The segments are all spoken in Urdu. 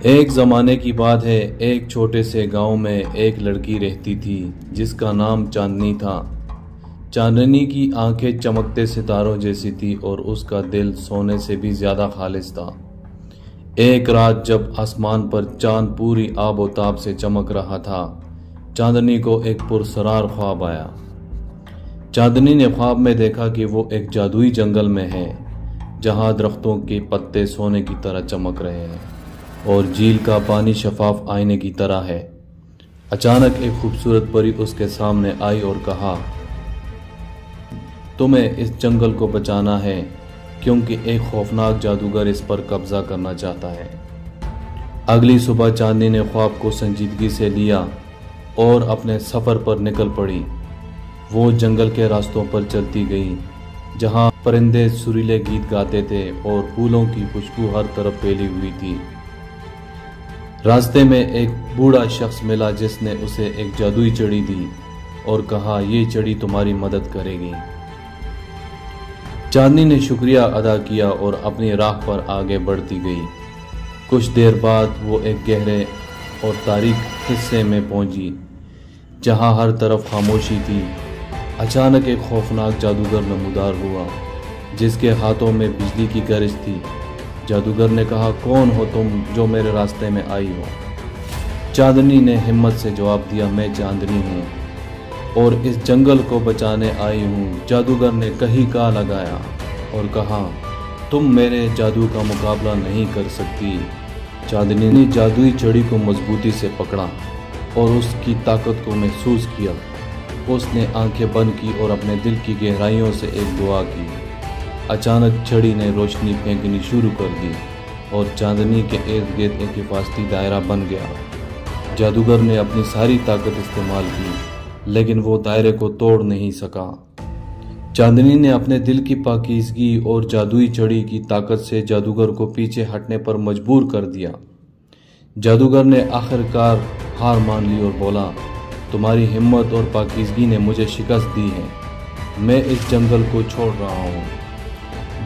ایک زمانے کی بات ہے، ایک چھوٹے سے گاؤں میں ایک لڑکی رہتی تھی جس کا نام چاندنی تھا۔ چاندنی کی آنکھیں چمکتے ستاروں جیسی تھی اور اس کا دل سونے سے بھی زیادہ خالص تھا۔ ایک رات جب آسمان پر چاند پوری آب و تاب سے چمک رہا تھا، چاندنی کو ایک پرسرار خواب آیا۔ چاندنی نے خواب میں دیکھا کہ وہ ایک جادوئی جنگل میں ہے جہاں درختوں کے پتے سونے کی طرح چمک رہے ہیں اور جھیل کا پانی شفاف آئینے کی طرح ہے۔ اچانک ایک خوبصورت پری اس کے سامنے آئی اور کہا، تمہیں اس جنگل کو بچانا ہے کیونکہ ایک خوفناک جادوگر اس پر قبضہ کرنا چاہتا ہے۔ اگلی صبح چاندنی نے خواب کو سنجیدگی سے لیا اور اپنے سفر پر نکل پڑی۔ وہ جنگل کے راستوں پر چلتی گئی جہاں پرندے سریلے گیت گاتے تھے اور پھولوں کی خوشبو ہر طرف پھیلی ہوئی تھی۔ راستے میں ایک بوڑھا شخص ملا جس نے اسے ایک جادوئی چڑی دی اور کہا، یہ چڑی تمہاری مدد کرے گی۔ چاندنی نے شکریہ ادا کیا اور اپنی راہ پر آگے بڑھتی گئی۔ کچھ دیر بعد وہ ایک گہرے اور تاریک حصے میں پہنچی جہاں ہر طرف خاموشی تھی۔ اچانک ایک خوفناک جادوگر نمودار ہوا جس کے ہاتھوں میں بجلی کی گرج تھی۔ جادوگر نے کہا، کون ہو تم جو میرے راستے میں آئی ہو؟ چاندنی نے ہمت سے جواب دیا، میں چاندنی ہوں اور اس جنگل کو بچانے آئی ہوں۔ جادوگر نے کہی کا لگایا اور کہا، تم میرے جادو کا مقابلہ نہیں کر سکتی۔ چاندنی نے جادوئی چڑی کو مضبوطی سے پکڑا اور اس کی طاقت کو محسوس کیا۔ اس نے آنکھیں بند کی اور اپنے دل کی گہرائیوں سے ایک دعا کی۔ اچانک چڑی نے روشنی پھینکنی شروع کر دی اور چاندنی کے ارد گرد ایک حفاظتی دائرہ بن گیا۔ جادوگر نے اپنی ساری طاقت استعمال کی لیکن وہ دائرے کو توڑ نہیں سکا۔ چاندنی نے اپنے دل کی پاکیزگی اور جادوئی چڑی کی طاقت سے جادوگر کو پیچھے ہٹنے پر مجبور کر دیا۔ جادوگر نے آخرکار ہار مان لی اور بولا، تمہاری ہمت اور پاکیزگی نے مجھے شکست دی ہے، میں اس جنگل کو چھوڑ رہا ہوں۔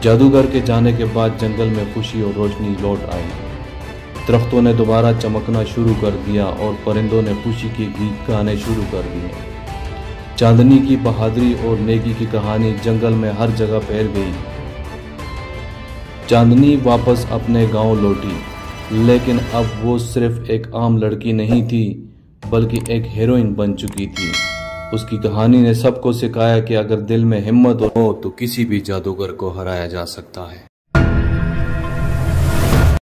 جادوگر کے جانے کے بعد جنگل میں خوشی اور روشنی لوٹ آئی۔ درختوں نے دوبارہ چمکنا شروع کر دیا اور پرندوں نے خوشی کے گیت گانے شروع کر دیے۔ چاندنی کی بہادری اور نیکی کی کہانی جنگل میں ہر جگہ پھیل گئی۔ چاندنی واپس اپنے گاؤں لوٹی، لیکن اب وہ صرف ایک عام لڑکی نہیں تھی بلکہ ایک ہیروئن بن چکی تھی۔ اس کی کہانی نے سب کو سکھایا کہ اگر دل میں ہمت ہو تو کسی بھی جادوگر کو ہرایا جا سکتا ہے۔